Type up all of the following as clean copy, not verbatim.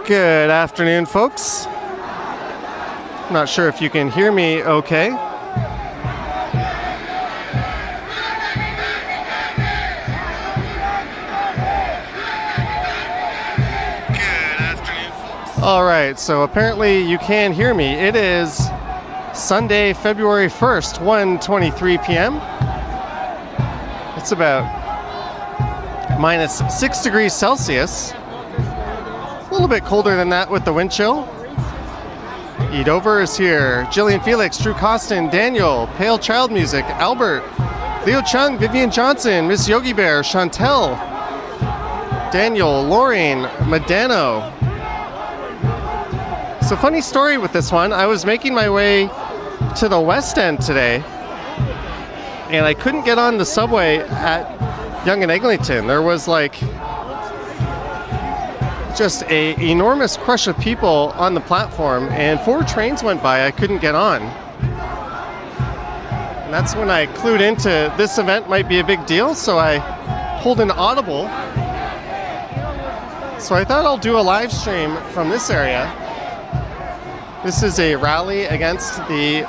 Good afternoon, folks. Not sure if you can hear me okay. Good afternoon, folks. All right, so apparently you can hear me. It is Sunday, February 1st, 1:23 p.m. It's about minus 6 degrees Celsius. A little bit colder than that with the wind chill. Eat Over is here. Jillian Felix, Drew Costin, Daniel, Pale Child Music, Albert, Leo Chung, Vivian Johnson, Miss Yogi Bear, Chantel, Daniel, Lorraine, Medano. So funny story with this one. I was making my way to the West End today, and I couldn't get on the subway at Yonge and Eglinton. There was like just a enormous crush of people on the platform, and 4 trains went by I couldn't get on. And that's when I clued into this event might be a big deal, so I pulled an audible. So I thought I'll do a live stream from this area. This is a rally against the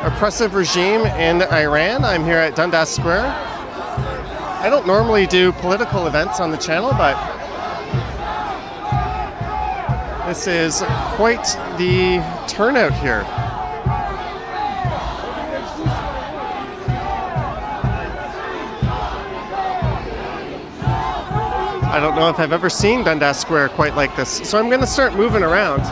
oppressive regime in Iran. I'm here at Dundas Square. I don't normally do political events on the channel, but this is quite the turnout here. I don't know if I've ever seen Dundas Square quite like this, so I'm going to start moving around.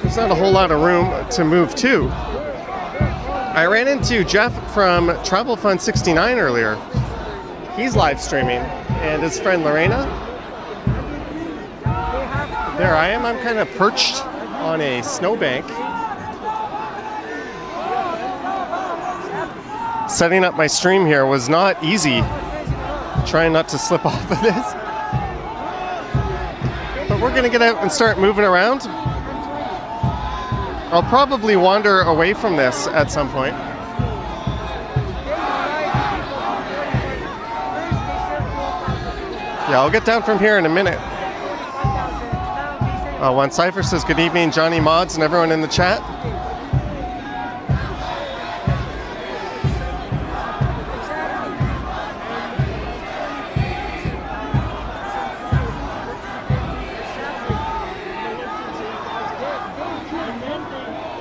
There's not a whole lot of room to move to. I ran into Jeff from Travel Fund 69 earlier. He's live streaming, and his friend Lorena. There I am. I'm kind of perched on a snowbank. Setting up my stream here was not easy. Trying not to slip off of this. But we're going to get out and start moving around. I'll probably wander away from this at some point. Yeah, I'll get down from here in a minute. One Cypher says good evening, Johnny Mods and everyone in the chat.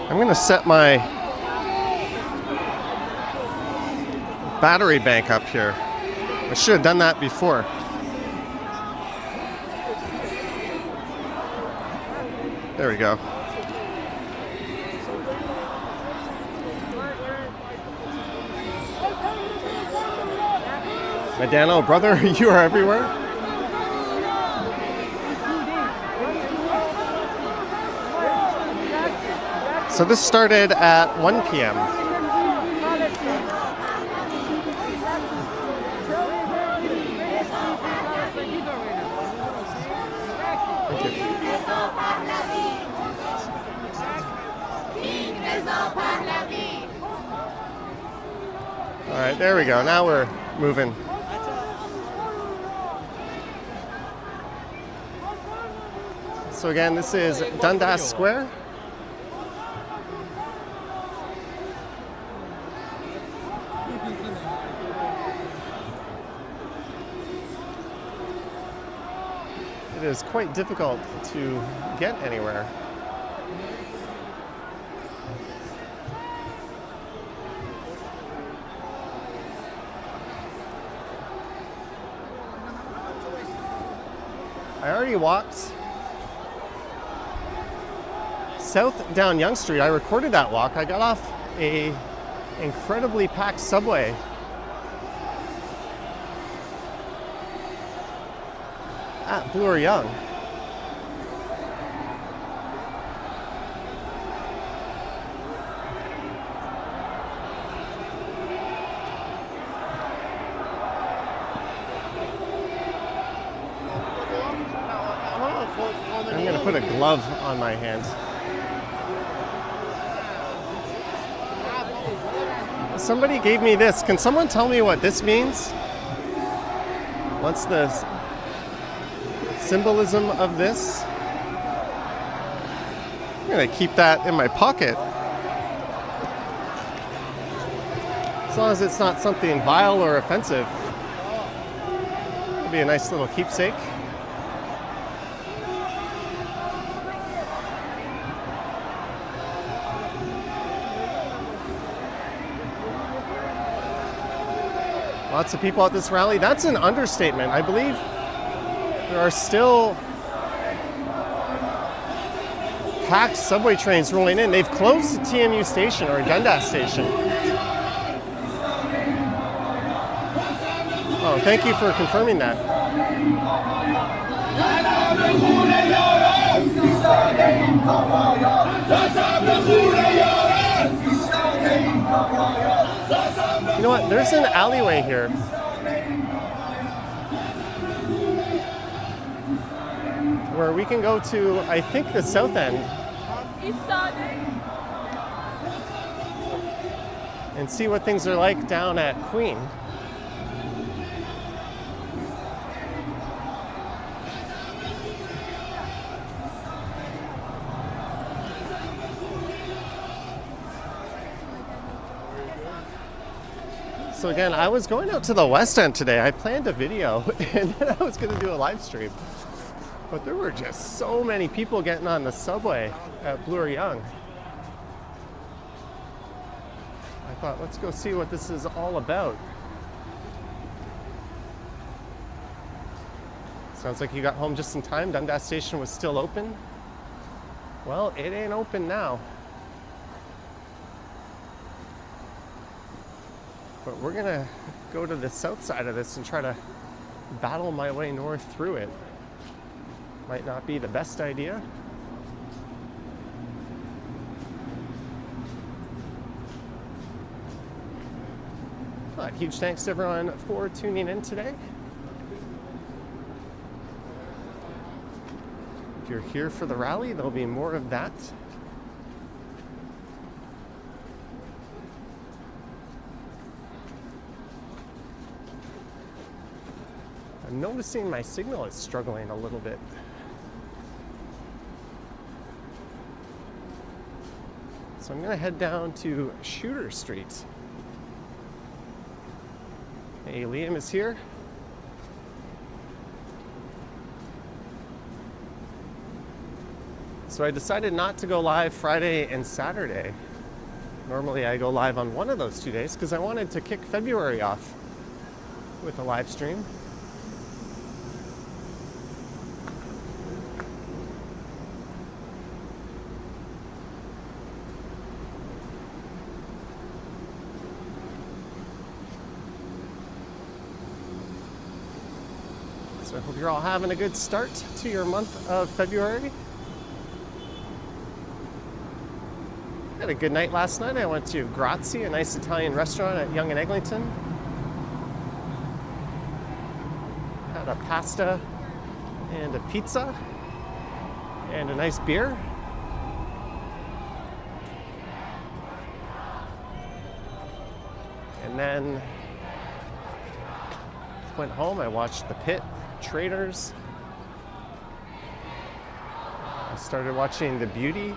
I'm going to set my battery bank up here. I should have done that before. There we go. Medano, brother, you are everywhere. So this started at 1 p.m. All right, there we go. Now we're moving. So again, this is Dundas Square. It is quite difficult to get anywhere. I already walked south down Yonge Street. I recorded that walk. I got off a incredibly packed subway. At Bloor Yonge. I'm going to put a glove on my hand. Somebody gave me this. Can someone tell me what this means? What's the symbolism of this? I'm going to keep that in my pocket. As long as it's not something vile or offensive. It'll be a nice little keepsake. Lots of people at this rally. That's an understatement. I believe there are still packed subway trains rolling in. They've closed the TMU station, or Dundas station. Oh, thank you for confirming that. You know what? There's an alleyway here. Where we can go to, I think, the south end. And see what things are like down at Queen. So again, I was going out to the West End today. I planned a video and then I was going to do a live stream. But there were just so many people getting on the subway at Bloor Yonge. I thought, let's go see what this is all about. Sounds like you got home just in time. Dundas station was still open. Well, it ain't open now. But we're gonna go to the south side of this and try to battle my way north through it. Might not be the best idea. But huge thanks to everyone for tuning in today. If you're here for the rally, there'll be more of that. I'm noticing my signal is struggling a little bit. So I'm going to head down to Shooter Street. Hey, Liam is here. So I decided not to go live Friday and Saturday. Normally I go live on one of those 2 days because I wanted to kick February off with a live stream. So I hope you're all having a good start to your month of February. Had a good night last night. I went to Grazie, a nice Italian restaurant at Yonge and Eglinton. Had a pasta and a pizza and a nice beer. And then went home. I watched The Pit, Traitors. I started watching The Beauty.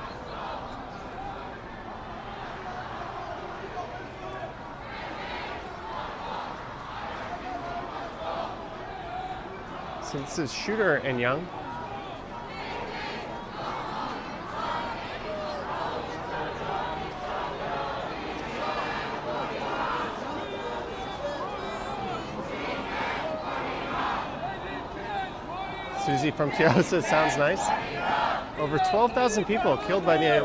So this is Shooter and Yonge. Susie from Kyoto says, sounds nice. Over 12,000 people killed by the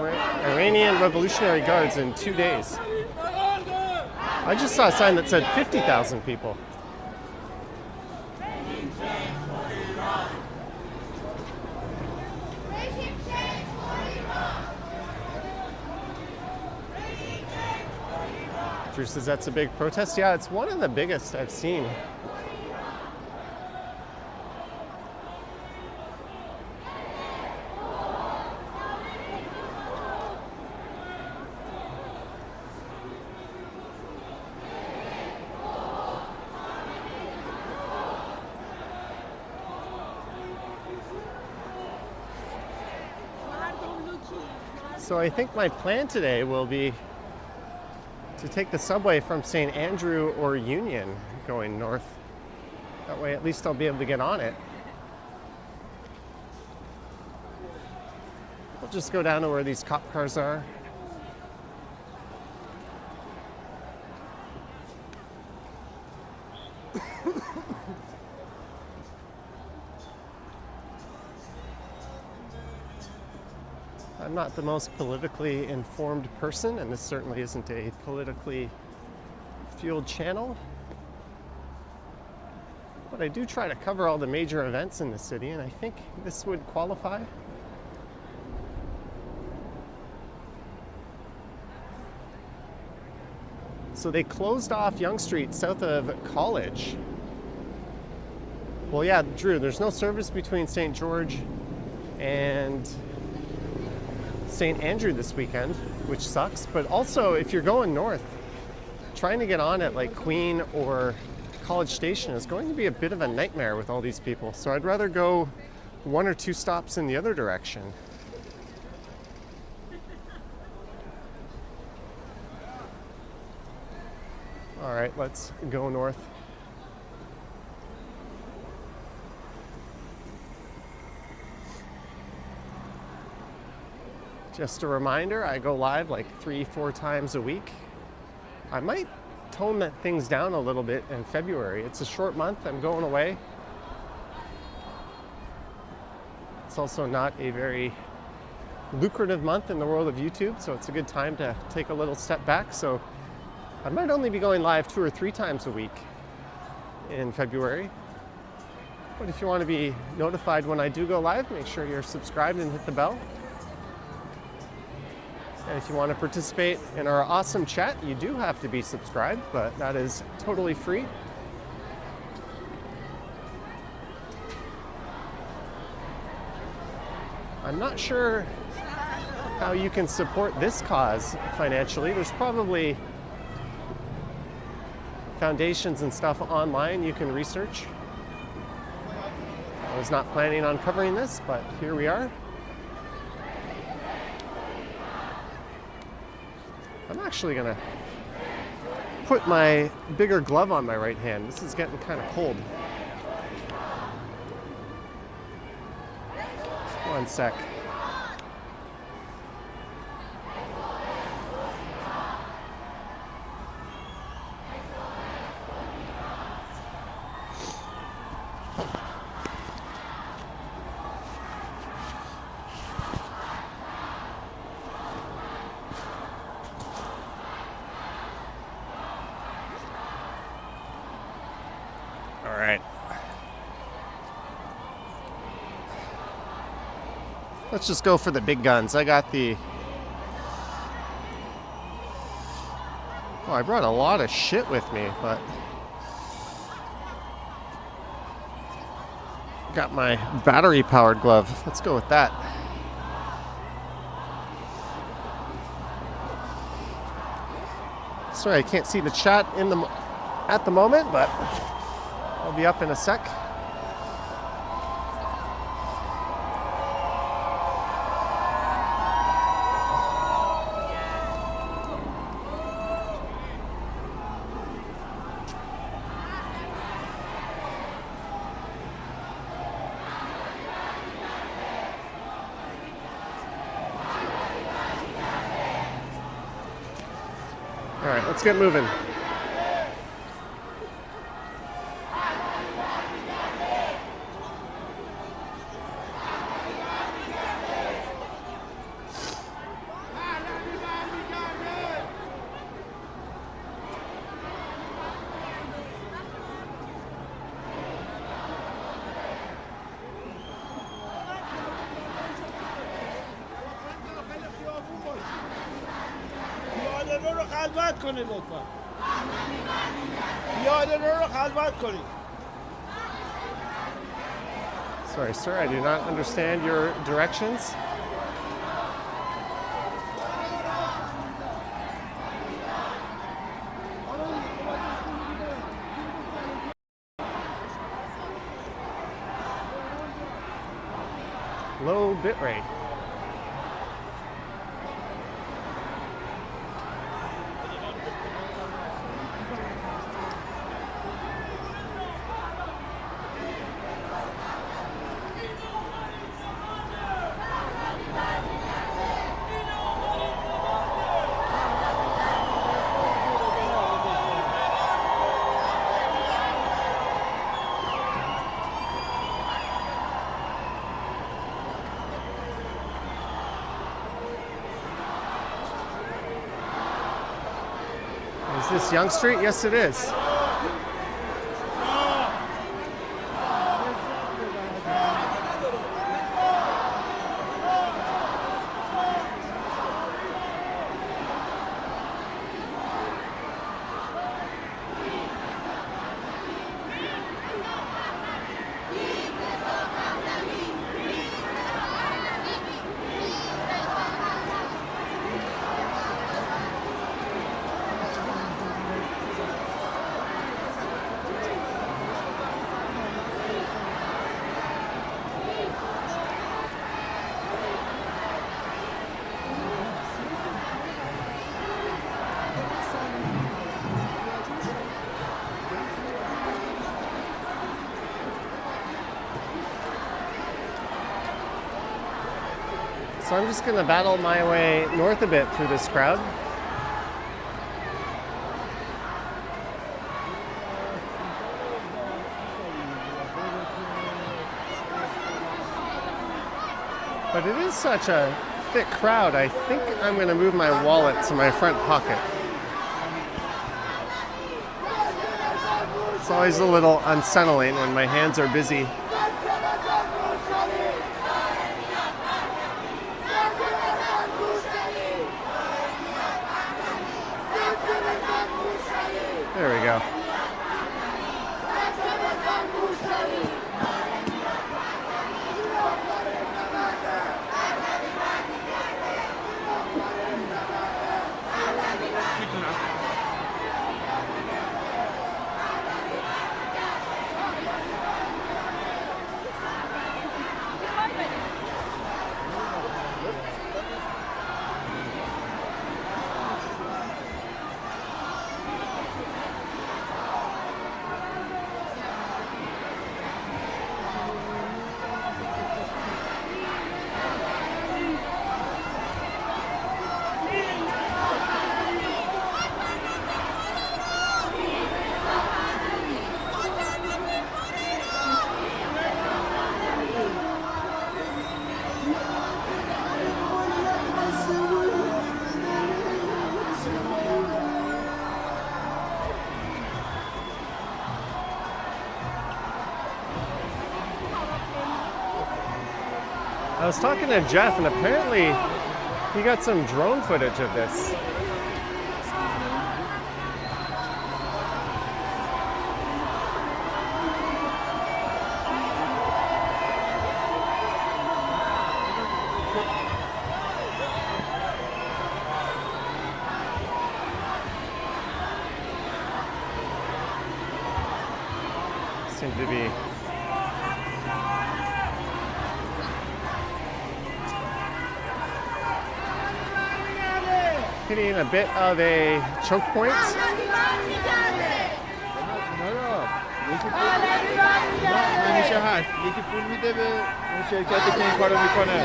Iranian Revolutionary Guards in 2 days. I just saw a sign that said 50,000 people. Drew says that's a big protest. Yeah, it's one of the biggest I've seen. So I think my plan today will be to take the subway from St. Andrew or Union going north. That way at least I'll be able to get on it. We'll just go down to where these cop cars are. I'm not the most politically informed person, and this certainly isn't a politically fueled channel. But I do try to cover all the major events in the city, and I think this would qualify. So they closed off Yonge Street south of College. Well, yeah, Drew, there's no service between St. George and St. Andrew this weekend, which sucks. But also, if you're going north, trying to get on at like Queen or College Station is going to be a bit of a nightmare with all these people. So I'd rather go 1 or 2 stops in the other direction. All right, let's go north. Just a reminder, I go live like 3-4 times a week. I might tone that things down a little bit in February. It's a short month, I'm going away. It's also not a very lucrative month in the world of YouTube, so it's a good time to take a little step back. So I might only be going live 2 or 3 times a week in February. But if you want to be notified when I do go live, make sure you're subscribed and hit the bell. And if you want to participate in our awesome chat, you do have to be subscribed, but that is totally free. I'm not sure how you can support this cause financially. There's probably foundations and stuff online you can research. I was not planning on covering this, but here we are. I'm actually gonna put my bigger glove on my right hand. This is getting kind of cold. One sec. Let's just go for the big guns. I got the... Oh, I brought a lot of shit with me, but... Got my battery-powered glove. Let's go with that. Sorry, I can't see the chat at the moment, but I'll be up in a sec. All right, let's get moving. Sorry, sir, I do not understand your directions. Low bit rate. Is this Yonge Street? Yes, it is. So I'm just going to battle my way north a bit through this crowd. But it is such a thick crowd, I think I'm going to move my wallet to my front pocket. It's always a little unsettling when my hands are busy. There we go. I was talking to Jeff, and apparently he got some drone footage of this. seem to be hitting a bit of a choke point. همیشه هست یکی پول میده به اون شرکتی که این کارو میکنه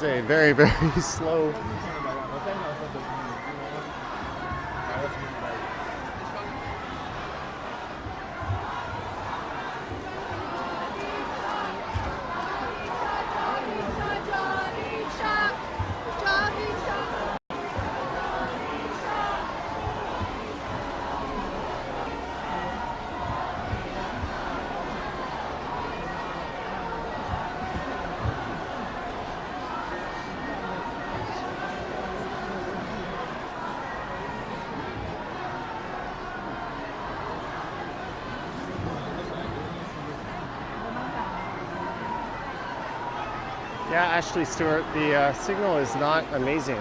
A very, very slow. Yeah, Ashley Stewart, the signal is not amazing.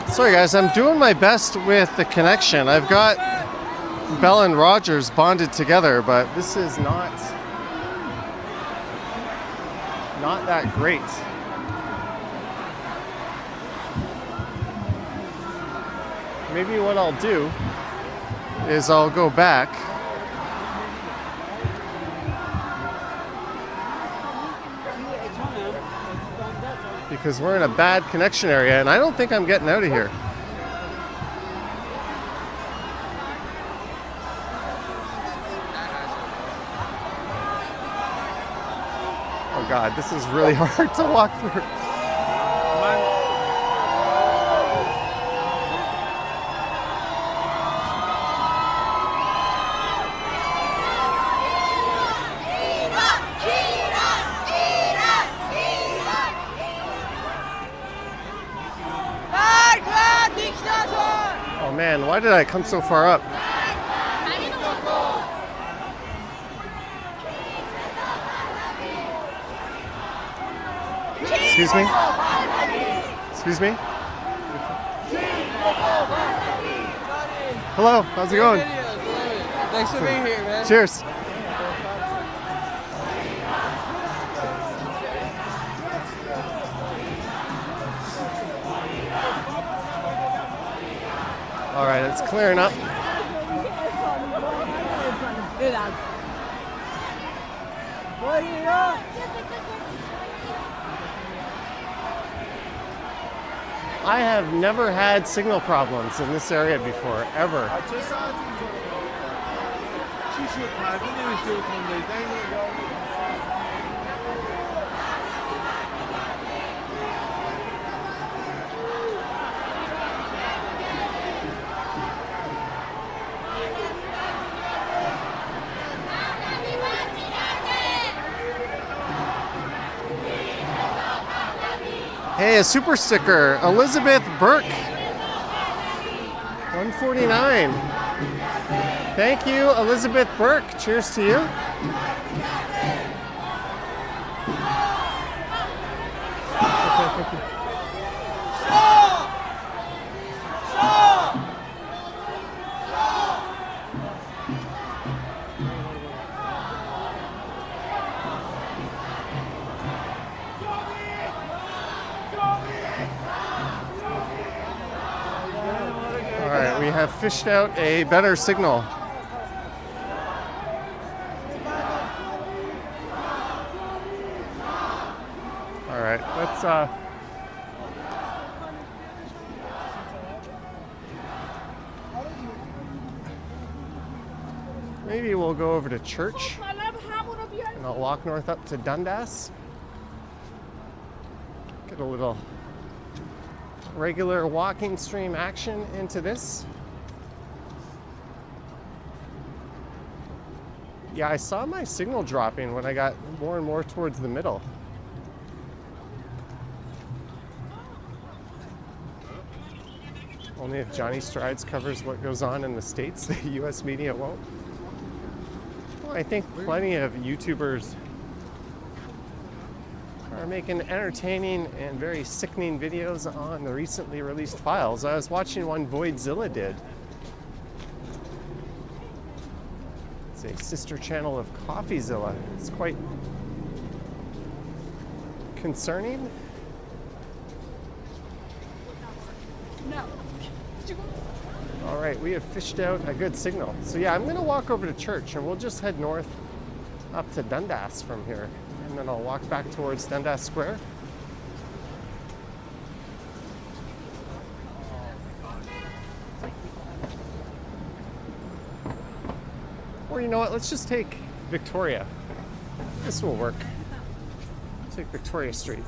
Sorry guys, I'm doing my best with the connection. I've got Bell and Rogers bonded together, but this is not that great. Maybe what I'll do is I'll go back because we're in a bad connection area and I don't think I'm getting out of here. Oh God, this is really hard to walk through. Oh man, why did I come so far up? Excuse me? Excuse me? Hello, how's it going? Thanks for being here, man. Cheers. All right, it's clearing up. I have never had signal problems in this area before, ever. Hey, a super sticker, Elizabeth Burke, 149. Thank you, Elizabeth Burke. Cheers to you. fished out a better signal. All right, let's maybe we'll go over to church and I'll walk north up to Dundas. Get a little regular walking stream action into this. Yeah, I saw my signal dropping when I got more and more towards the middle. Only if Johnny Strides covers what goes on in the States, the US media won't. Well, I think plenty of YouTubers are making entertaining and very sickening videos on the recently released files. I was watching one Voidzilla did. It's a sister channel of CoffeeZilla. It's quite concerning. No. All right, we have fished out a good signal. So yeah, I'm gonna walk over to church and we'll just head north up to Dundas from here. And then I'll walk back towards Dundas Square. Or you know what, let's just take Victoria. This will work. Take Victoria Street.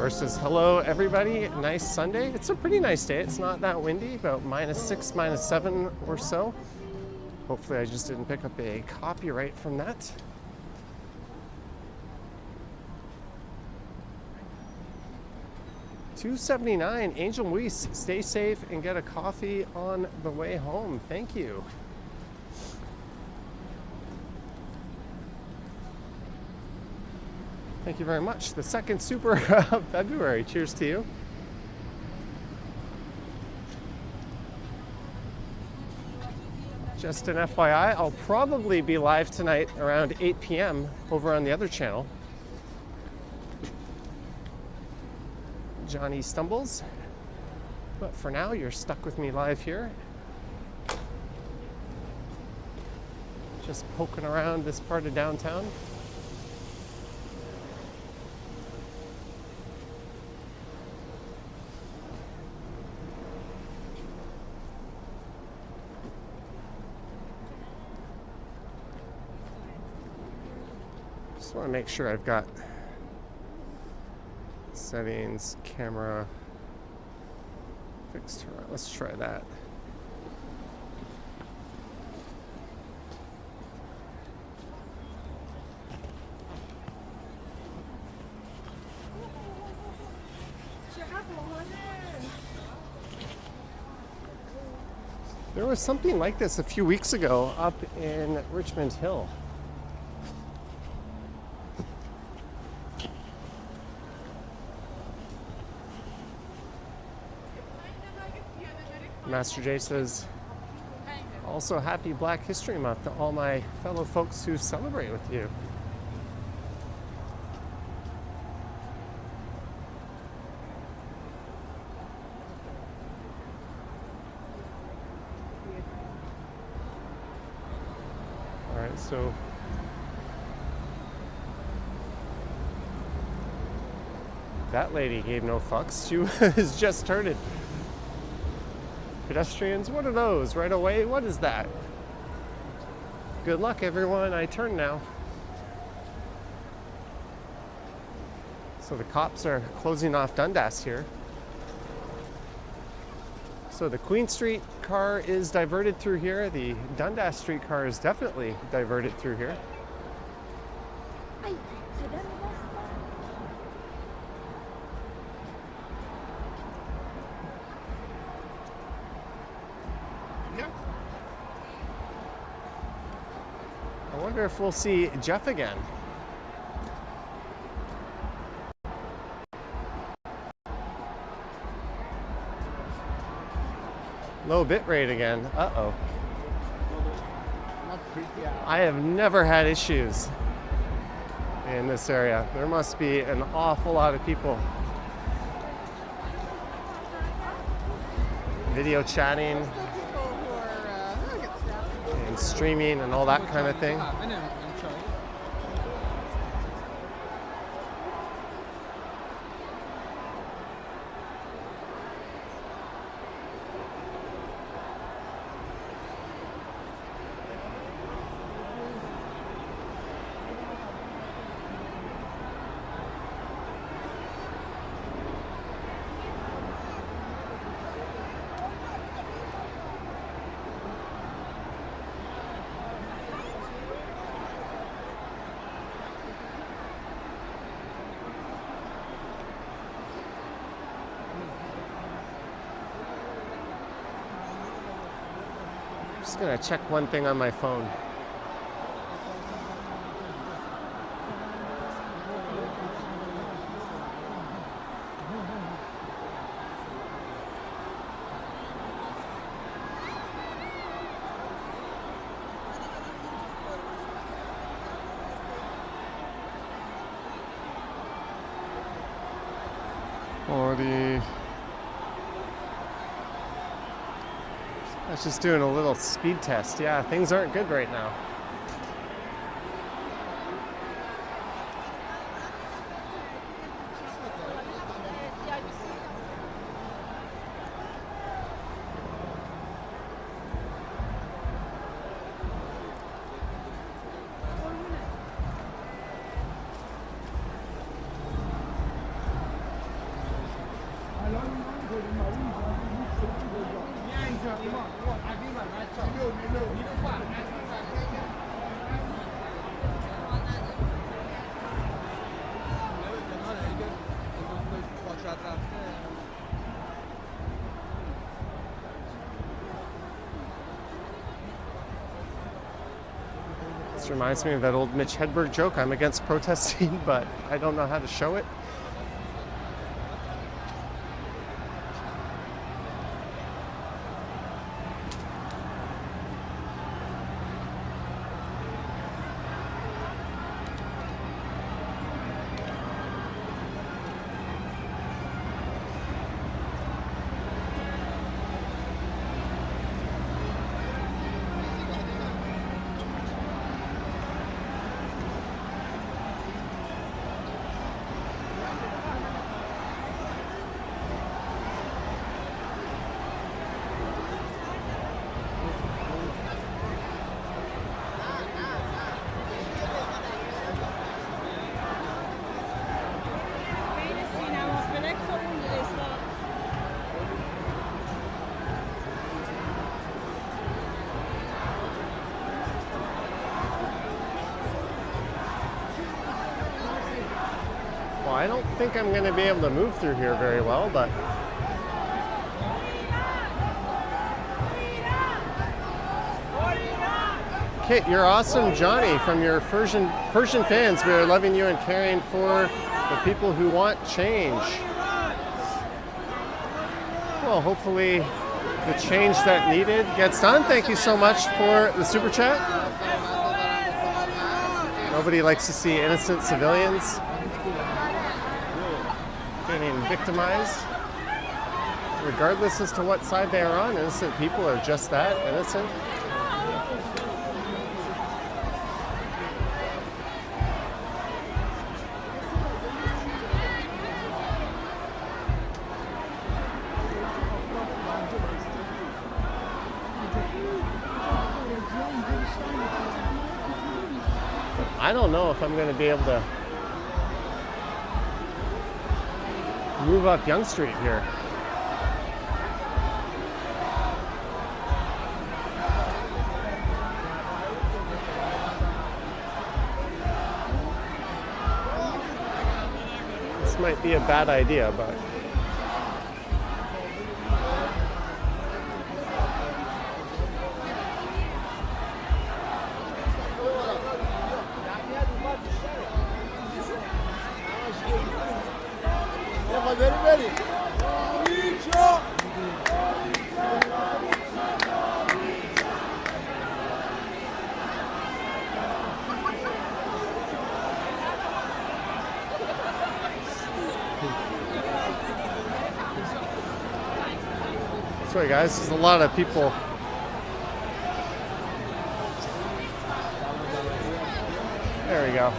Says hello everybody, nice Sunday. It's a pretty nice day. It's not that windy, about -6, -7 or so. Hopefully I just didn't pick up a copyright from that. $2.79. Angel Luis, stay safe and get a coffee on the way home. Thank you. Thank you very much. The second super of February. Cheers to you. Just an FYI, I'll probably be live tonight around 8 p.m. over on the other channel. Johnny Stumbles. But for now, you're stuck with me live here. Just poking around this part of downtown. Just want to make sure I've got settings, camera, fixed. Let's try that. There was something like this a few weeks ago up in Richmond Hill. Master J says, also happy Black History Month to all my fellow folks who celebrate with you. All right, so that lady gave no fucks. She was just started. Pedestrians, what are those? Right away? What is that? Good luck, everyone. I turn now. So the cops are closing off Dundas here. So the Queen Street car is diverted through here. The Dundas Street car is definitely diverted through here. I wonder if we'll see Jeff again. Low bit rate again. Uh-oh. I have never had issues in this area. There must be an awful lot of people video chatting and streaming and all that kind of thing. Just gonna check one thing on my phone. I was just doing a little speed test. Yeah, things aren't good right now. This reminds me of that old Mitch Hedberg joke. I'm against protesting, but I don't know how to show it. Well, I don't think I'm going to be able to move through here very well, but Kit, you're awesome. Johnny from your Persian fans, we are loving you and caring for the people who want change. Well, hopefully the change that needed gets done. Thank you so much for the super chat. Nobody likes to see innocent civilians getting victimized. Regardless as to what side they are on, innocent people are just that, innocent. I don't know if I'm going to be able to move up Yonge Street here. This might be a bad idea, but Sorry guys, there's a lot of people. There we go.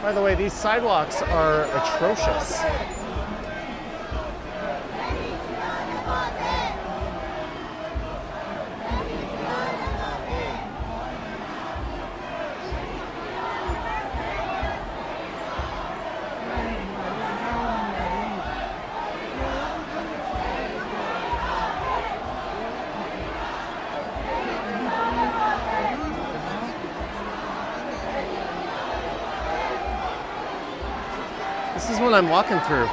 By the way, these sidewalks are atrocious. This is what I'm walking through.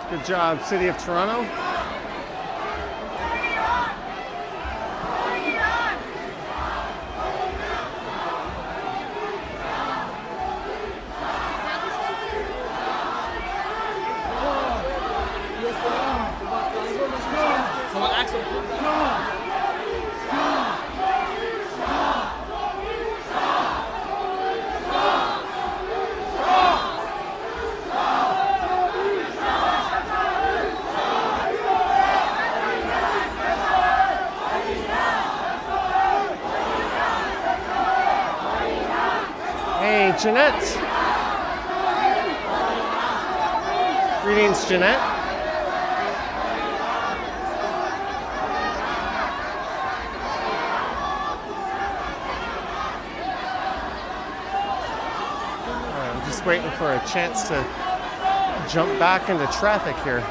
Good job, City of Toronto. Hey, Jeanette. Greetings, Jeanette. I'm just waiting for a chance to jump back into traffic here.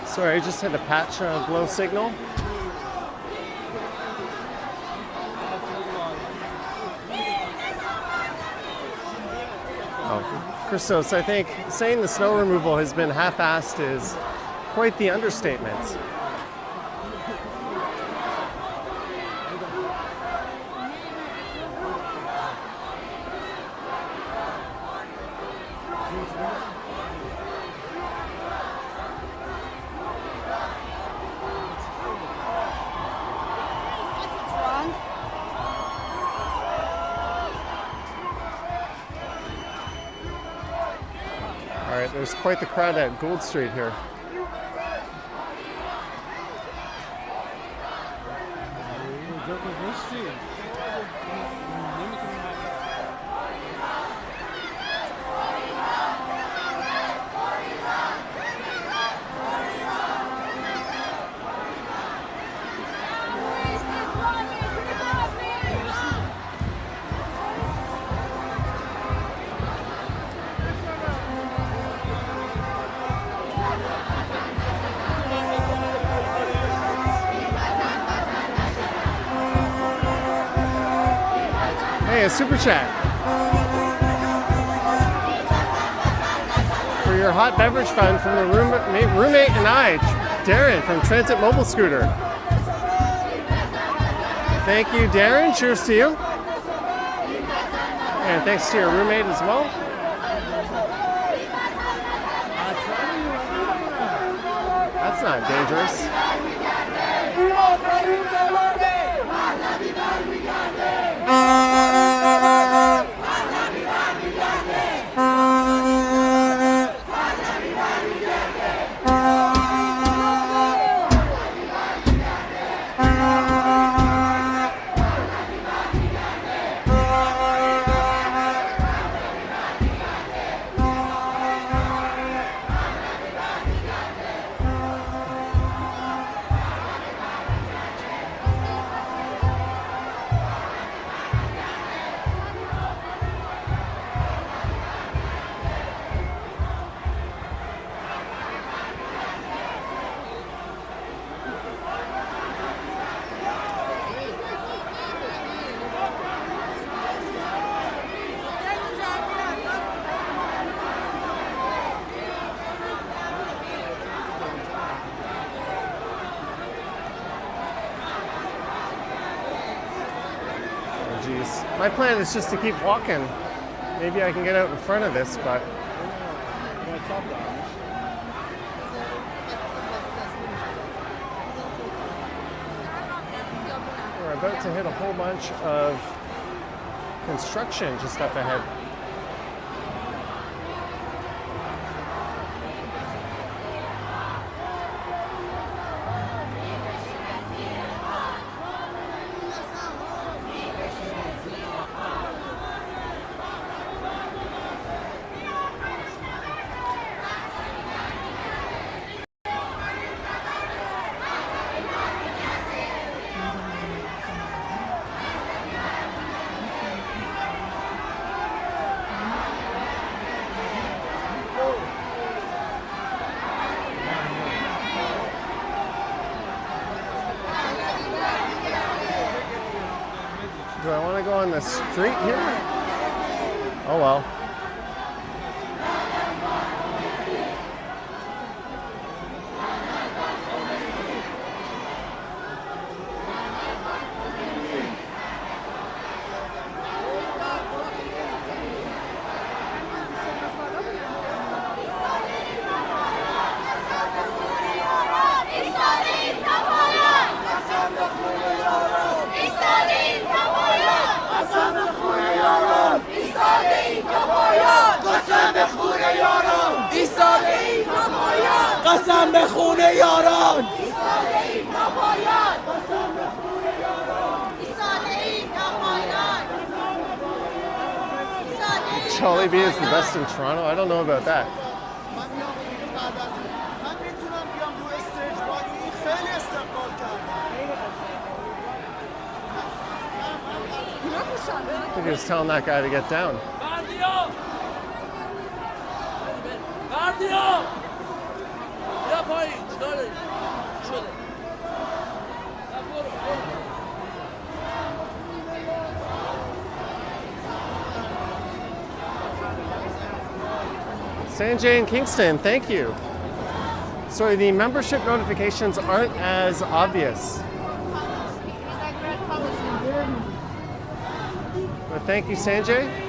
Sorry, I just hit a patch glow signal. Oh, Christos, I think saying the snow removal has been half-assed is quite the understatement. All right, there's quite the crowd at Gold Street here. Hey, a super chat for your hot beverage fund from the roommate and I, Darren from Transit Mobile Scooter. Thank you, Darren. Cheers to you. And thanks to your roommate as well. That's not dangerous. trees. My plan is just to keep walking. Maybe I can get out in front of this, but we're about to hit a whole bunch of construction just up ahead. Do I want to go on the street here? Oh well. قسم به خون یاران Jollibee is the best in Toronto? I don't know about that. I think he was telling that guy to get down. Sanjay in Kingston, thank you. Sorry, the membership notifications aren't as obvious. But thank you, Sanjay.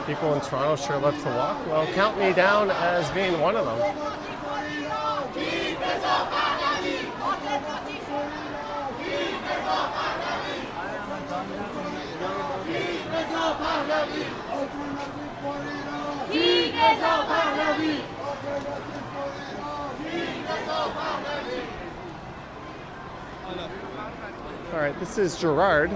People in Toronto sure love to walk. Well, count me down as being one of them. All right, this is Gerard.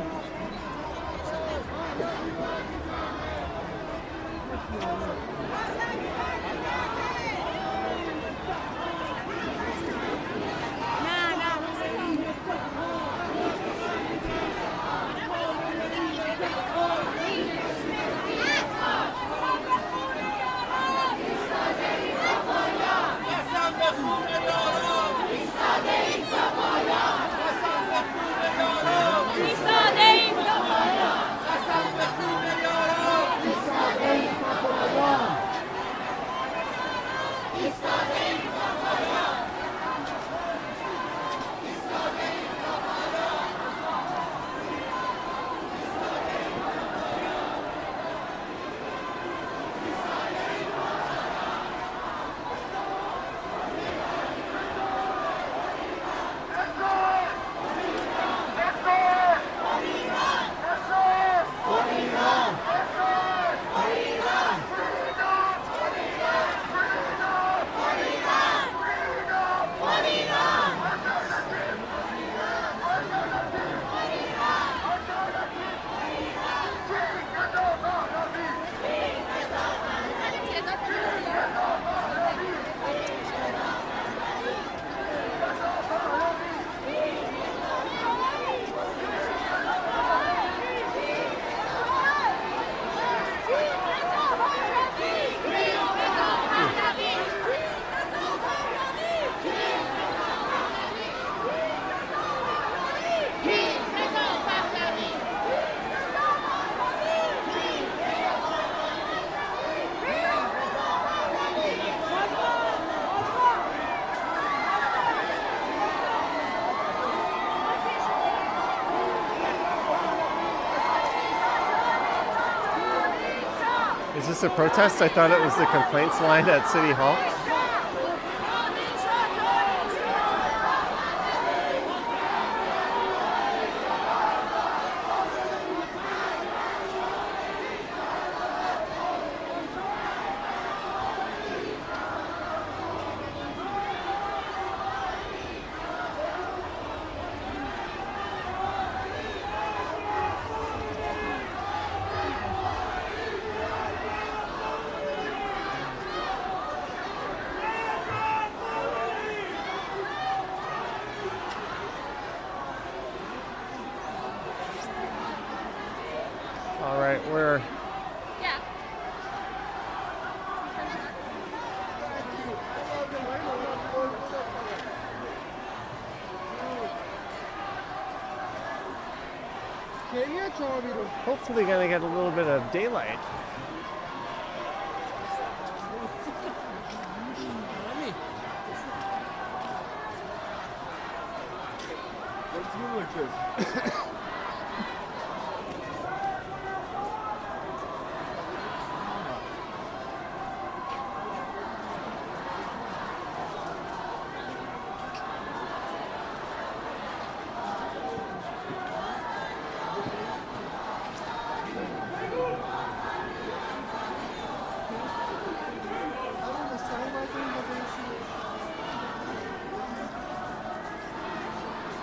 Is this a protest? I thought it was the complaints line at City Hall. All right, we're Yeah. hopefully gonna get a little bit of daylight.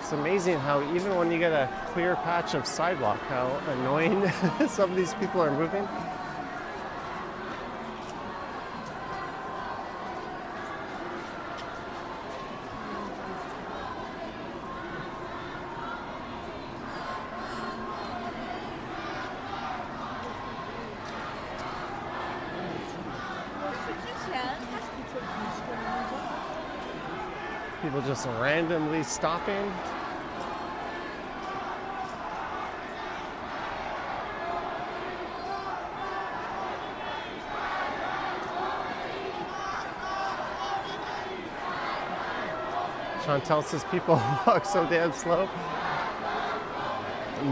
It's amazing how even when you get a clear patch of sidewalk, how annoying some of these people are moving. People just randomly stopping. Chantel says people walk so damn slow.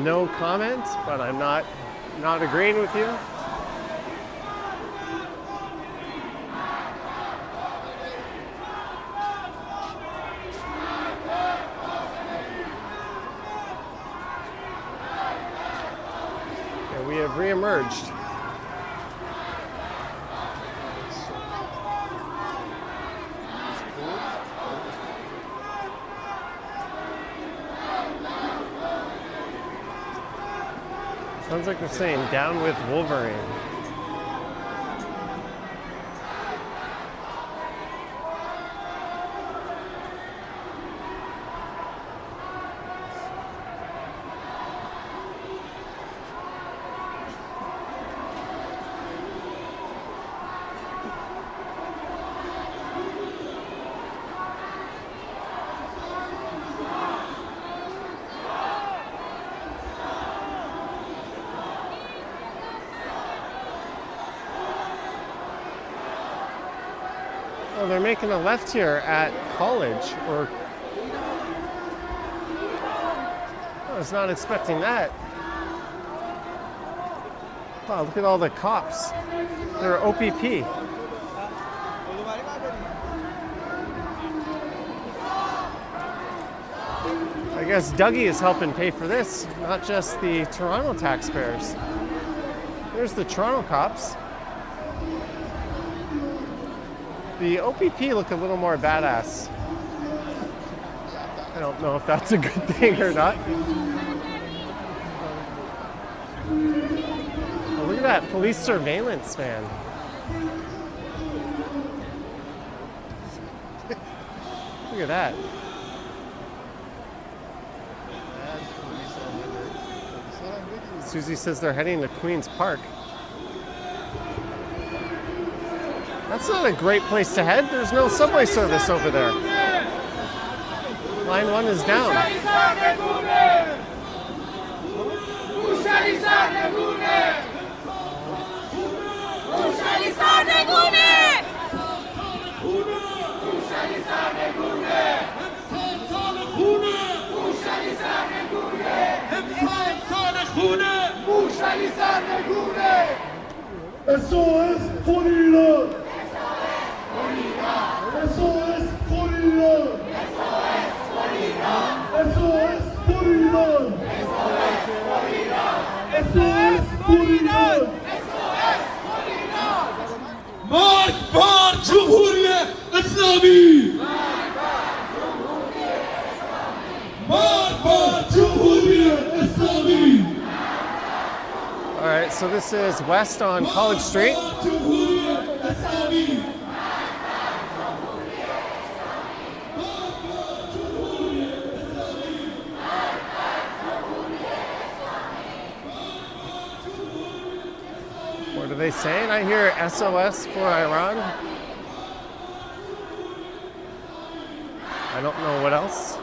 No comment, but I'm not agreeing with you. And we have reemerged. Sounds like they're saying, down with Wolverine. Oh, they're making a left here at College, or I was not expecting that. Wow, look at all the cops. They're OPP. I guess Dougie is helping pay for this, not just the Toronto taxpayers. There's the Toronto cops. The OPP look a little more badass. I don't know if that's a good thing or not. Oh, look at that police surveillance, man. Look at that. Susie says they're heading to Queen's Park. That's not a great place to head. There's no subway service over there. Line 1 is down. SOS for Iran! SOS for Iran! SOS for Iran! SOS for Iran! مرگ بر جمهوری اسلامی! مرگ بر جمهوری اسلامی! All right, so this is west on College Street. جمهوری اسلامی! What are they saying? I hear SOS for Iran. I don't know what else.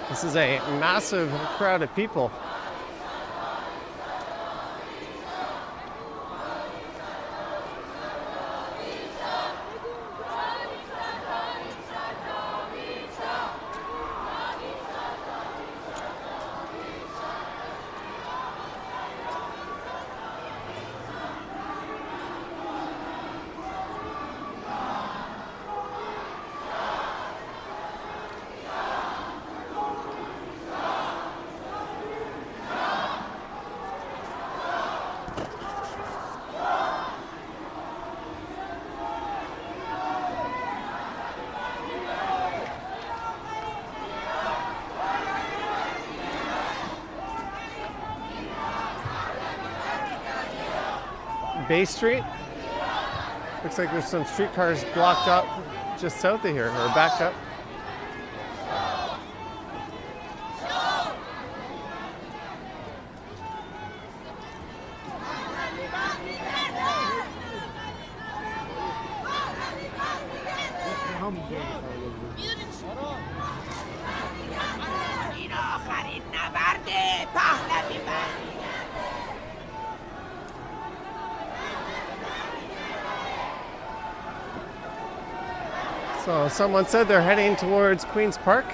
This is a massive crowd of people. Bay Street. Looks like there's some streetcars blocked up just south of here, or backed up. So someone said they're heading towards Queen's Park.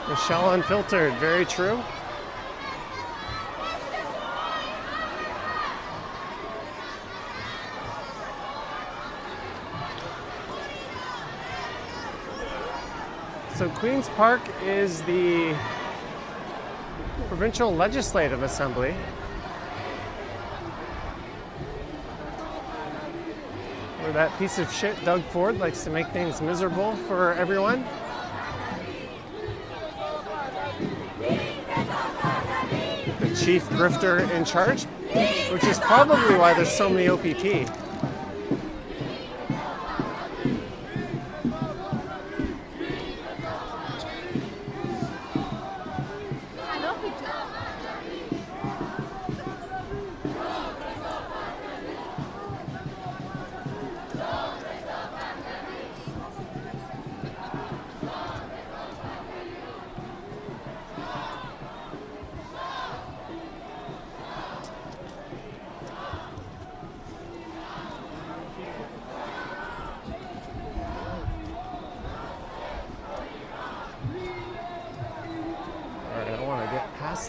Michelle Unfiltered, very true. So Queen's Park is the Provincial Legislative Assembly. Where that piece of shit Doug Ford likes to make things miserable for everyone. Chief grifter in charge, which is probably why there's so many OPP.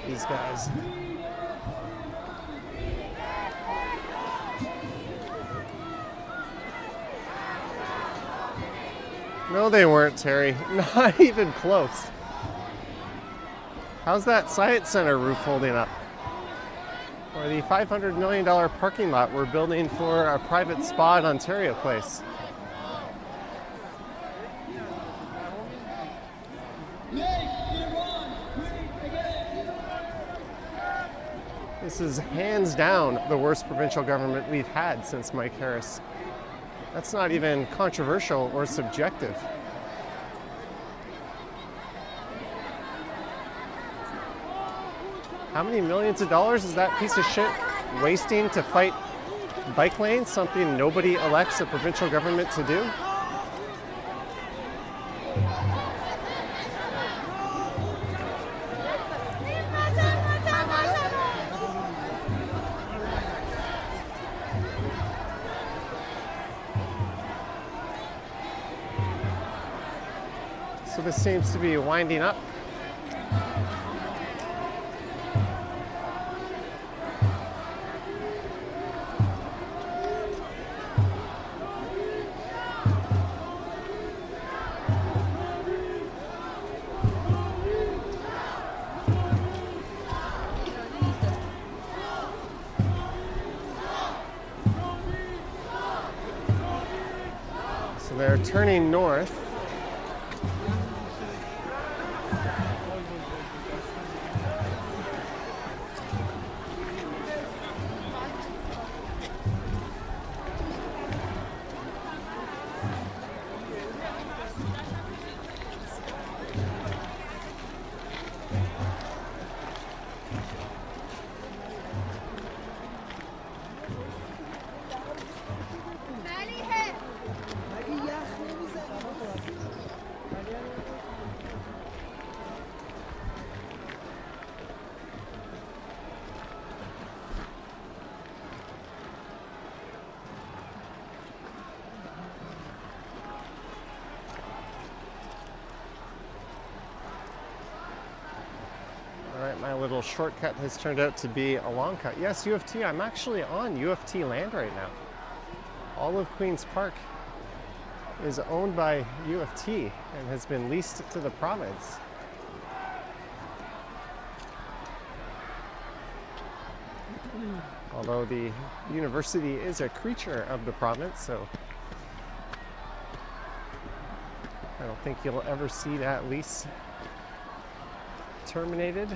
These guys. No, they weren't, Terry. Not even close. How's that Science Center roof holding up? Or the $500 million parking lot we're building for our private spa at Ontario Place? Make Iran great again. This is hands down the worst provincial government we've had since Mike Harris. That's not even controversial or subjective. How many millions of dollars is that piece of shit wasting to fight bike lanes, something nobody elects a provincial government to do? So this seems to be winding up. So they're turning north. All right, my little shortcut has turned out to be a long cut. Yes, U of T, I'm actually on U of T land right now. All of Queen's Park is owned by U of T and has been leased to the province. Although the university is a creature of the province, so I don't think you'll ever see that lease terminated.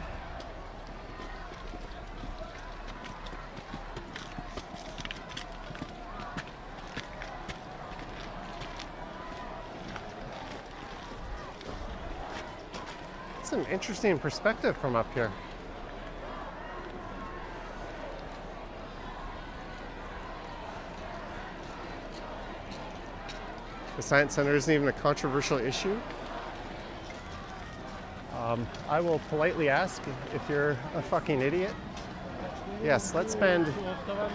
It's an interesting perspective from up here. The Science Center isn't even a controversial issue. I will politely ask if you're a fucking idiot. Yes, let's spend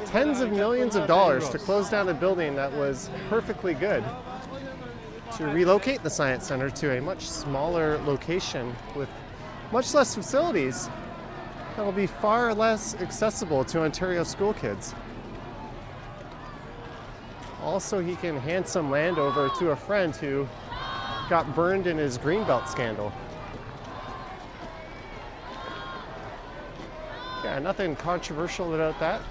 tens of millions of dollars to close down a building that was perfectly good, to relocate the Science Center to a much smaller location with much less facilities that will be far less accessible to Ontario school kids. Also, he can hand some land over to a friend who got burned in his Greenbelt scandal. Yeah, nothing controversial about that.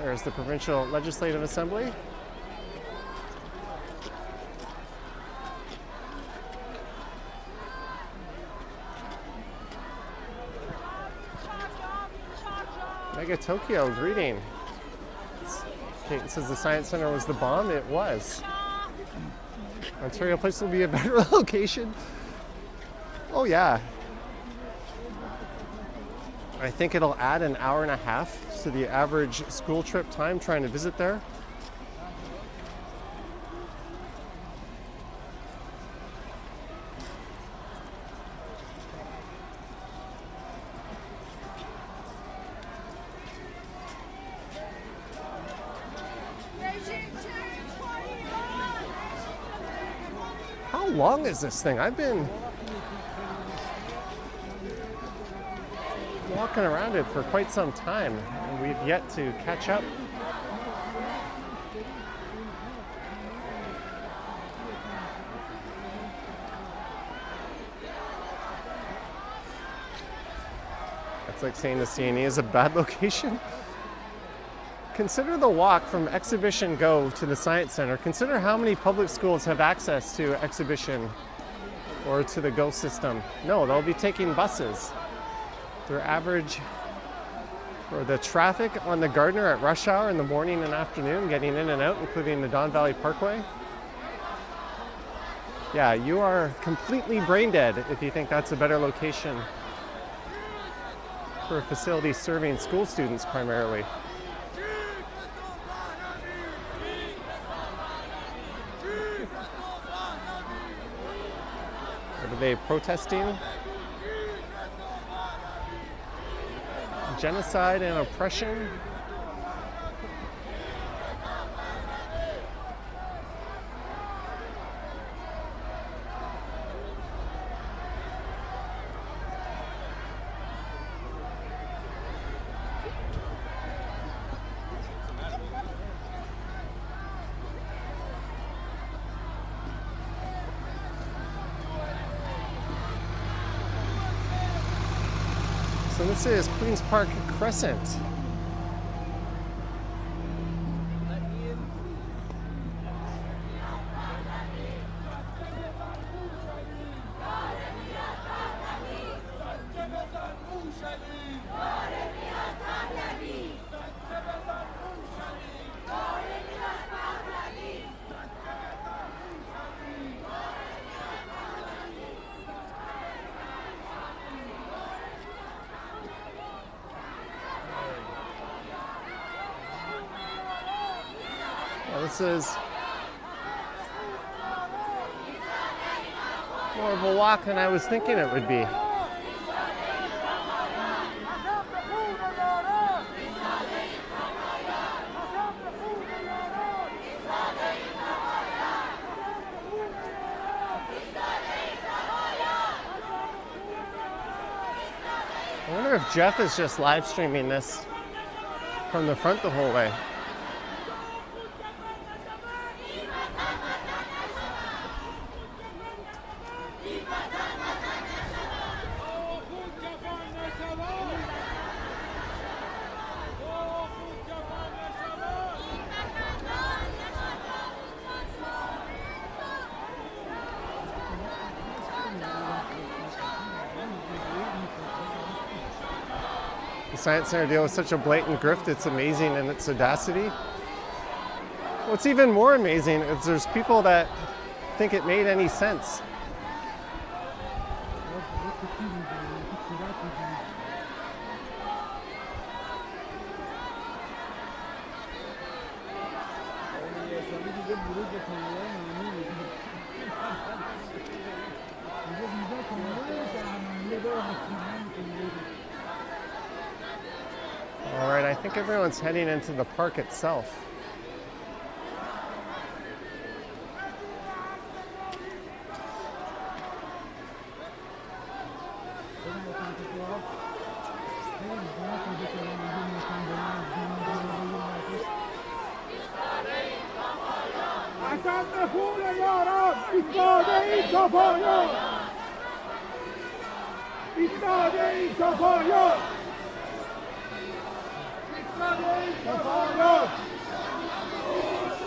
There's the Provincial Legislative Assembly. Mega Tokyo, greeting. It says the Science Center was the bomb. It was. Ontario Place will be a better location. Oh yeah. I think it'll add an hour and a half to the average school trip time trying to visit there. How long is this thing? I've been walking around it for quite some time, and we've yet to catch up. That's like saying the CNE is a bad location. consider the walk from Exhibition Go to the Science Center. Consider how many public schools have access to Exhibition or to the Go system. No, they'll be taking buses. Their average for the traffic on the Gardner at rush hour in the morning and afternoon, getting in and out, including the Don Valley Parkway. Yeah, you are completely brain dead if you think that's a better location for a facility serving school students primarily. What are they protesting? Genocide and oppression. So this is Queen's Park Crescent. This is more of a walk than I was thinking it would be. I wonder if Jeff is just live streaming this from the front the whole way. Science Center deal with such a blatant grift, it's amazing in its audacity. What's even more amazing is there's people that think it made any sense. All right, I think everyone's heading into the park itself.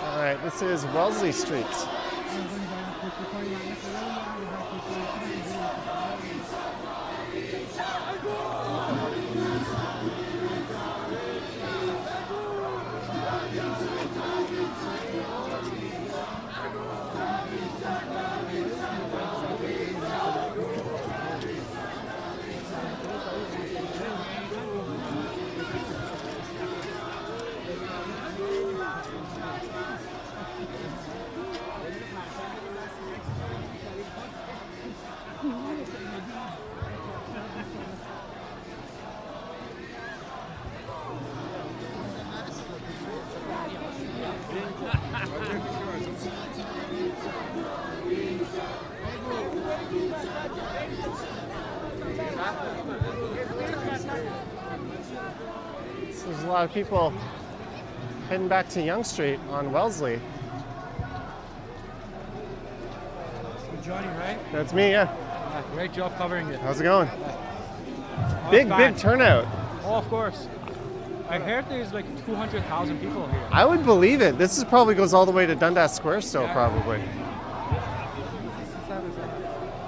All right, this is Wellesley Street. So there's a lot of people heading back to Yonge Street on Wellesley. Johnny, right? That's me, yeah. Great job covering it. How's it going? Big turnout. Oh, of course. I heard there's like 200,000 people here. I would believe it. This is probably goes all the way to Dundas Square still, Yeah. probably.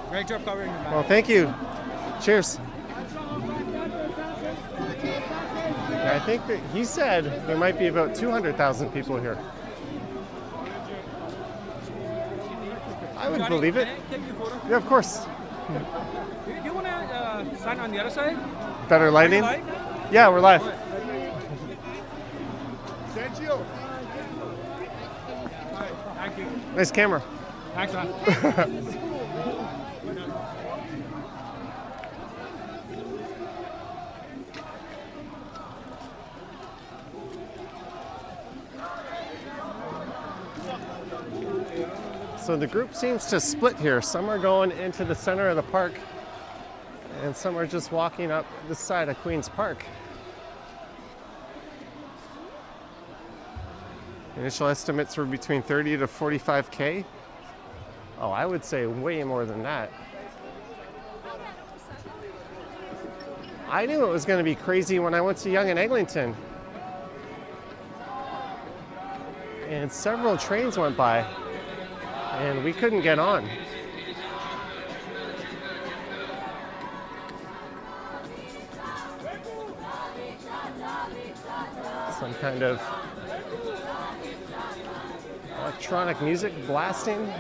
Great job covering the Well, thank you. Cheers. Yeah, I think that he said there might be about 200,000 people here. I would believe it. Can I take your photo? Yeah, of course. Do you want to sign on the other side? Better lighting? Light? Yeah, we're live. Sergio. Thank you. Nice camera. Thanks, man. So the group seems to split here. Some are going into the center of the park, and some are just walking up this side of Queen's Park. Initial estimates were between 30 to 45K. Oh, I would say way more than that. I knew it was going to be crazy when I went to Yonge and Eglinton. And several trains went by, and we couldn't get on. Some kind of electronic music blasting.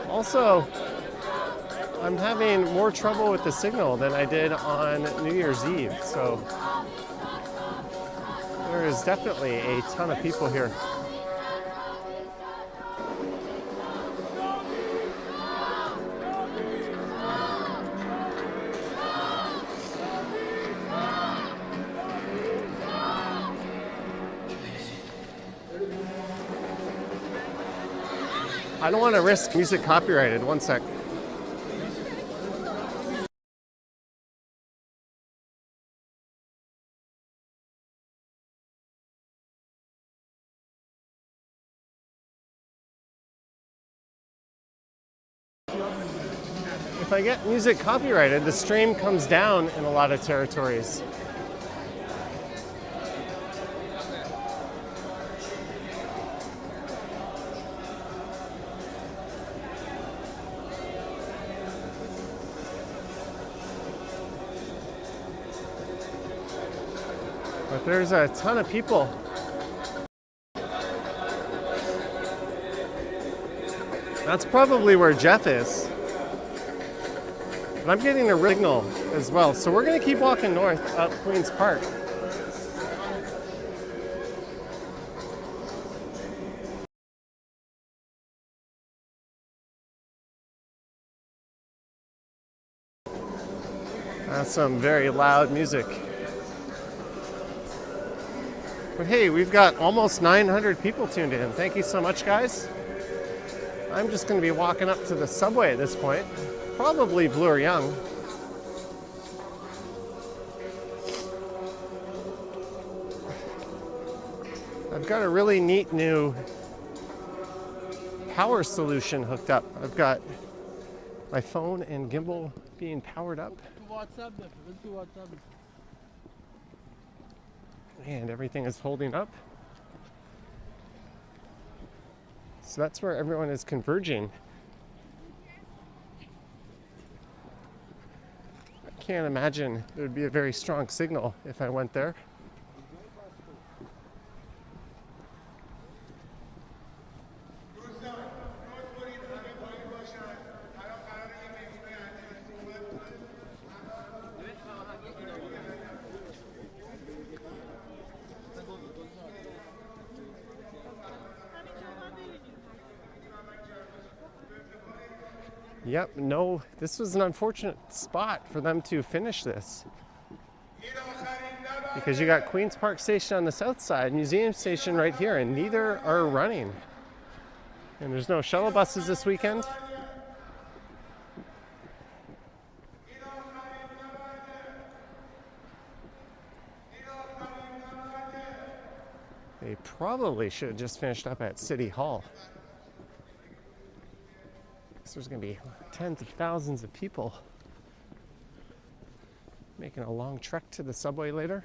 Also, I'm having more trouble with the signal than I did on New Year's Eve, so there is definitely a ton of people here. I don't want to risk music copyrighted. One sec. If I get music copyrighted, the stream comes down in a lot of territories. But there's a ton of people. That's probably where Jeff is. But I'm getting a signal as well. So we're going to keep walking north up Queen's Park. That's some very loud music. But hey, we've got almost 900 people tuned in. Thank you so much, guys. I'm just going to be walking up to the subway at this point. Probably Blue or Yonge. I've got a really neat new power solution hooked up. I've got my phone and gimbal being powered up. And everything is holding up. So that's where everyone is converging. I can't imagine there would be a very strong signal if I went there. Yep, no, this was an unfortunate spot for them to finish this. Because you got Queen's Park Station on the south side, Museum Station right here, and neither are running. And there's no shuttle buses this weekend. They probably should have just finished up at City Hall. So there's going to be tens of thousands of people making a long trek to the subway later.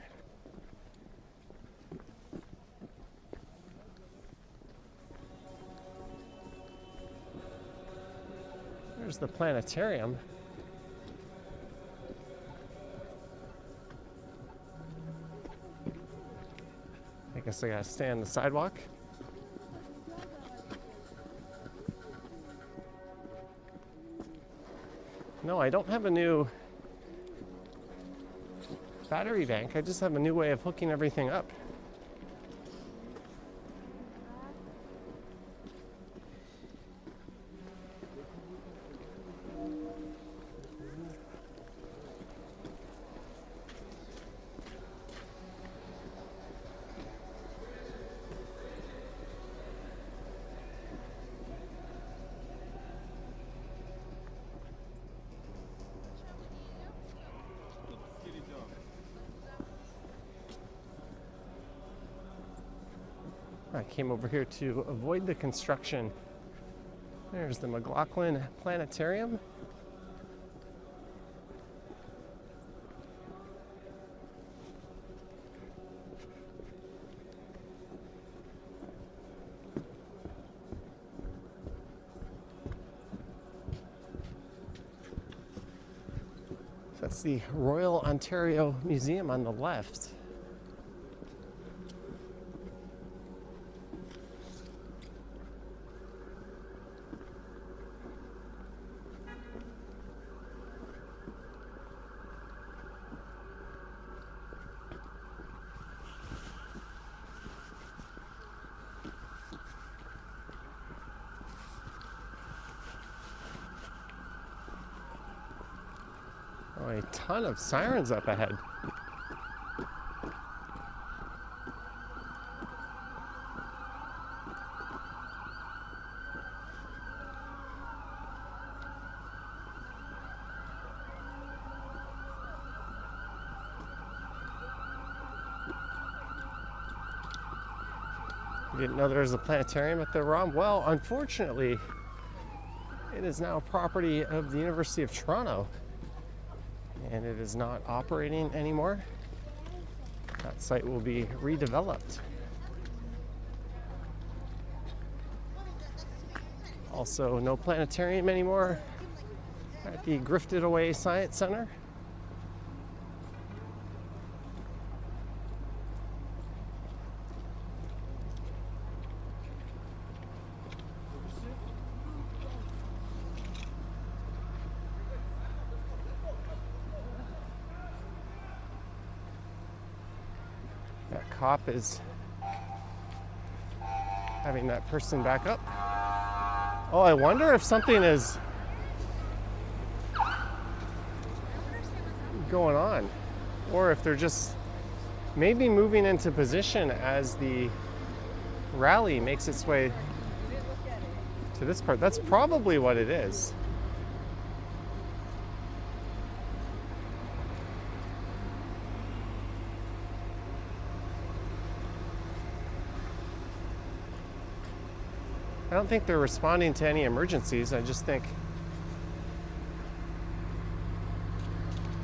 There's the planetarium. I guess I gotta stay on the sidewalk. No, I don't have a new battery bank. I just have a new way of hooking everything up. I came over here to avoid the construction. There's the McLaughlin Planetarium. That's the Royal Ontario Museum on the left. Oh, a ton of sirens up ahead. You didn't know there was a planetarium at the ROM? Well, unfortunately, it is now property of the University of Toronto, and it is not operating anymore. That site will be redeveloped. Also, no planetarium anymore at the Grifted Away Science Center. That cop is having that person back up. Oh, I wonder if something is going on, or if they're just maybe moving into position as the rally makes its way to this part. That's probably what it is. I don't think they're responding to any emergencies. I just think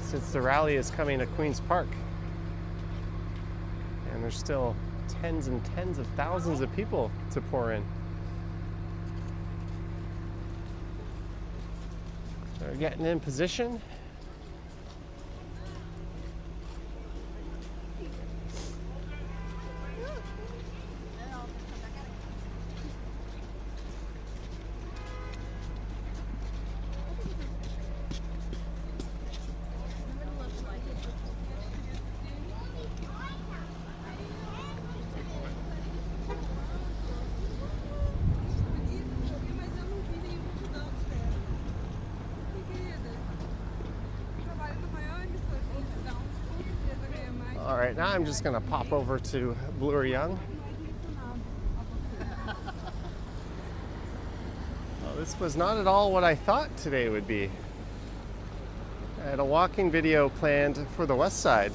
since the rally is coming to Queen's Park and there's still tens and tens of thousands of people to pour in, they're getting in position. All right, now I'm just gonna pop over to Bloor Yonge. Well, this was not at all what I thought today would be. I had a walking video planned for the west side.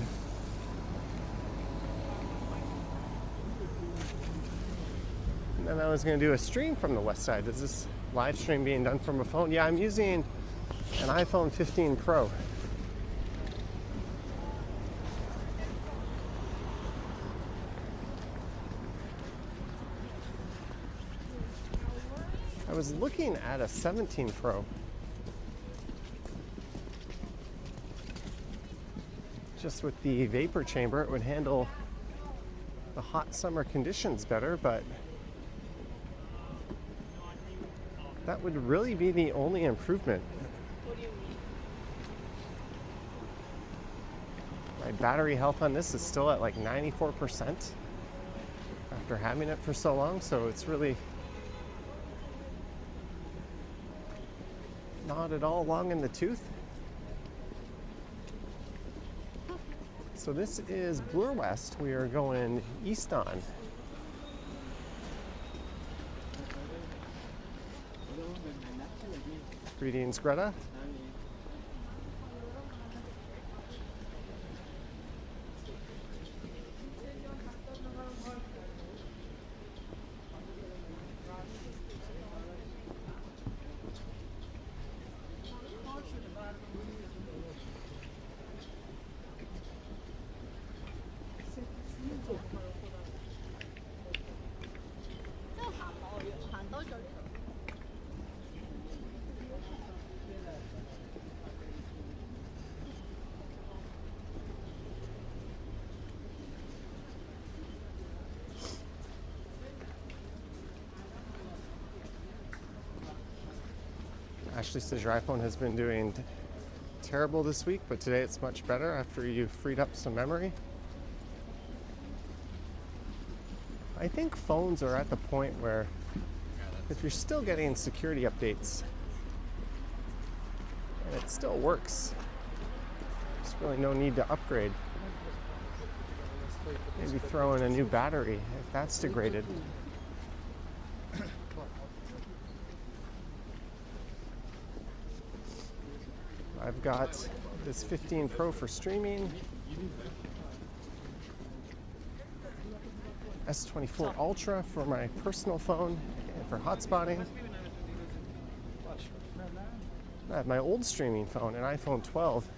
And then I was gonna do a stream from the west side. Does this live stream being done from a phone. Yeah, I'm using an iPhone 15 Pro. I was looking at a 17 Pro. Just with the vapor chamber, it would handle the hot summer conditions better, but that would really be the only improvement. What do you mean? My battery health on this is still at like 94% after having it for so long, so it's really not at all long in the tooth. So this is Bloor West. We are going east on. Greetings, Greta. Ashley says your iPhone has been doing terrible this week, but today it's much better after you freed up some memory. I think phones are at the point where if you're still getting security updates and it still works, there's really no need to upgrade. Maybe throw in a new battery if that's degraded. I've got this 15 Pro for streaming, S24 Ultra for my personal phone and for hotspotting. I have my old streaming phone, an iPhone 12,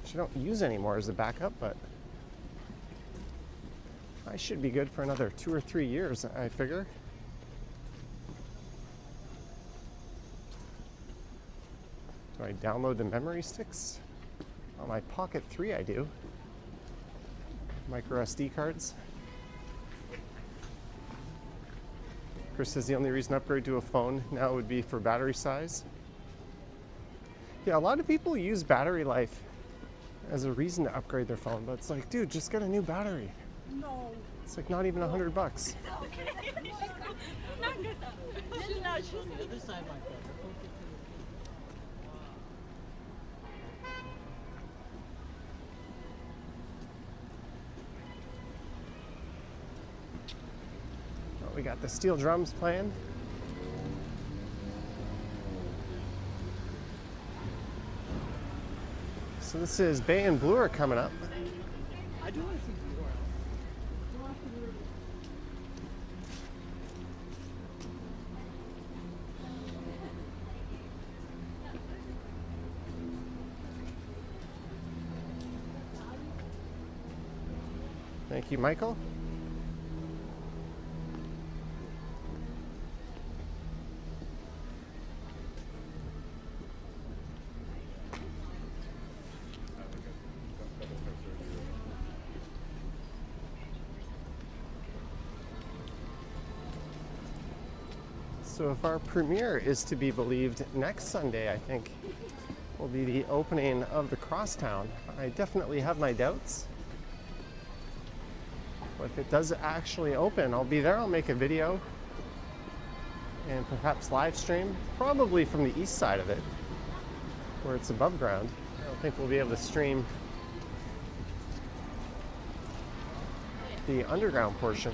which I don't use anymore as a backup, but I should be good for another 2 or 3 years, I figure. Do I download the memory sticks? On my Pocket 3 I do. Micro SD cards. Chris says the only reason to upgrade to a phone now would be for battery size. Yeah, a lot of people use battery life as a reason to upgrade their phone, but it's like, dude, just get a new battery. No. It's like not even $100. The other side like that. We got the steel drums playing. So this is Bay and Bloor coming up. I do want to see Bloor. Thank you, Michael. So if our premiere is to be believed, next Sunday, I think, will be the opening of the Crosstown. I definitely have my doubts. But if it does actually open, I'll be there. I'll make a video and perhaps live stream, probably from the east side of it, where it's above ground. I don't think we'll be able to stream the underground portion.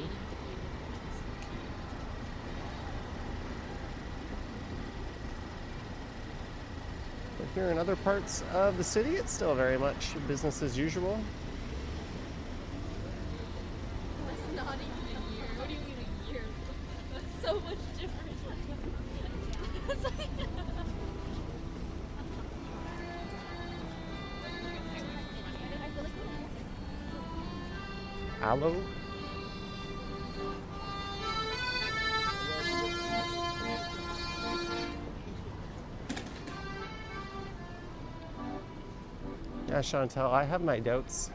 But here in other parts of the city, it's still very much business as usual. That's not even a year. What do you mean a year? That's so much different. aloe. Yeah, Chantel, I have my doubts.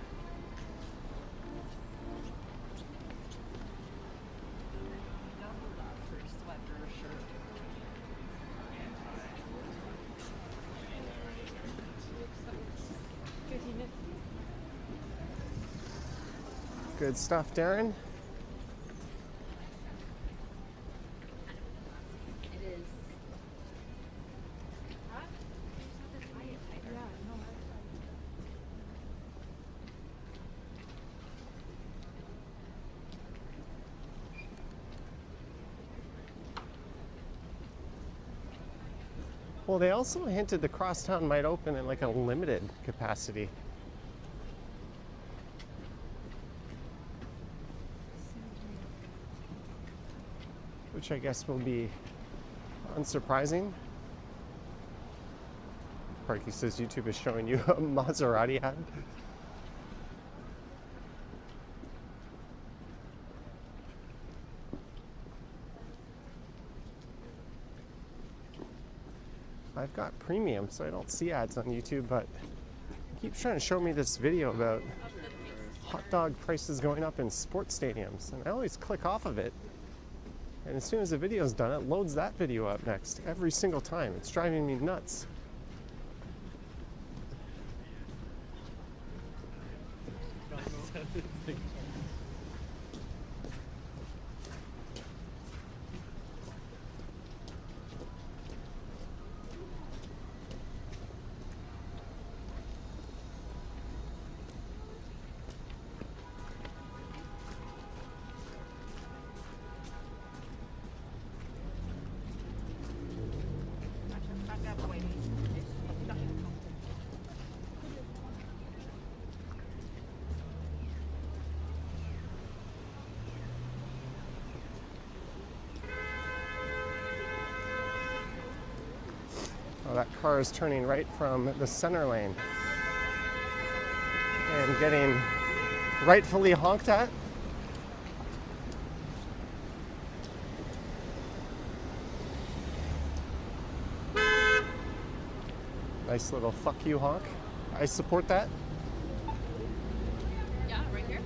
Good stuff, Darren. Well, they also hinted the crosstown might open in like a limited capacity. Which I guess will be unsurprising. Parky says YouTube is showing you a Maserati ad. I've got premium, so I don't see ads on YouTube, but it keeps trying to show me this video about hot dog prices going up in sports stadiums, and I always click off of it. And as soon as the video's done, it loads that video up next every single time. It's driving me nuts. Oh, that car is turning right from the center lane and getting rightfully honked at. Nice little fuck you honk. I support that. Yeah, right here.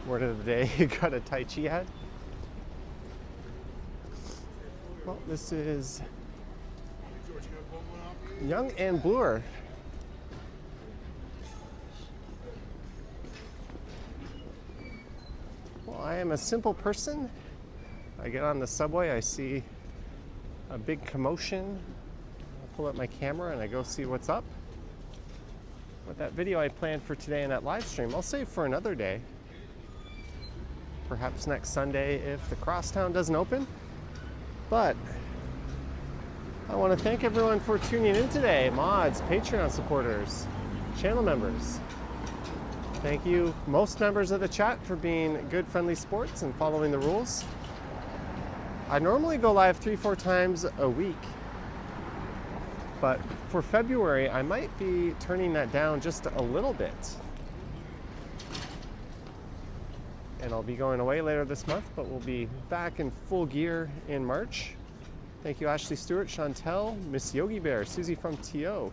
Word of the day, you got a Tai Chi ad. Well, this is Yonge and Bloor. Well, I am a simple person. I get on the subway, I see a big commotion. I pull up my camera and I go see what's up. But that video I planned for today in that live stream, I'll save for another day. Perhaps next Sunday if the crosstown doesn't open. But I want to thank everyone for tuning in today. Mods, Patreon supporters, channel members. Thank you, most members of the chat, for being good, friendly sports and following the rules. I normally go live 3-4 times a week. But for February, I might be turning that down just a little bit. And I'll be going away later this month, but we'll be back in full gear in March. Thank you, Ashley Stewart, Chantel, Miss Yogi Bear, Susie from TO.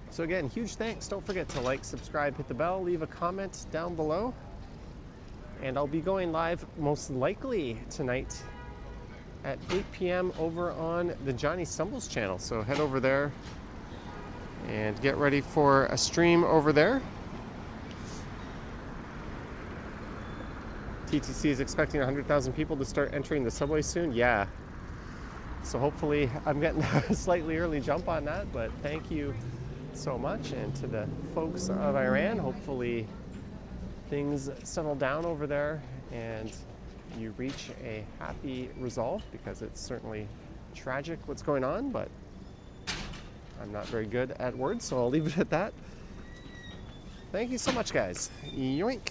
So again, huge thanks. Don't forget to like, subscribe, hit the bell, leave a comment down below. And I'll be going live most likely tonight at 8 p.m. over on the Johnny Stumbles channel. So head over there and get ready for a stream over there. TTC is expecting 100,000 people to start entering the subway soon. Yeah. So hopefully I'm getting a slightly early jump on that, but thank you so much. And to the folks of Iran, hopefully things settle down over there and you reach a happy resolve, because it's certainly tragic what's going on, but I'm not very good at words, so I'll leave it at that. Thank you so much, guys. Yoink.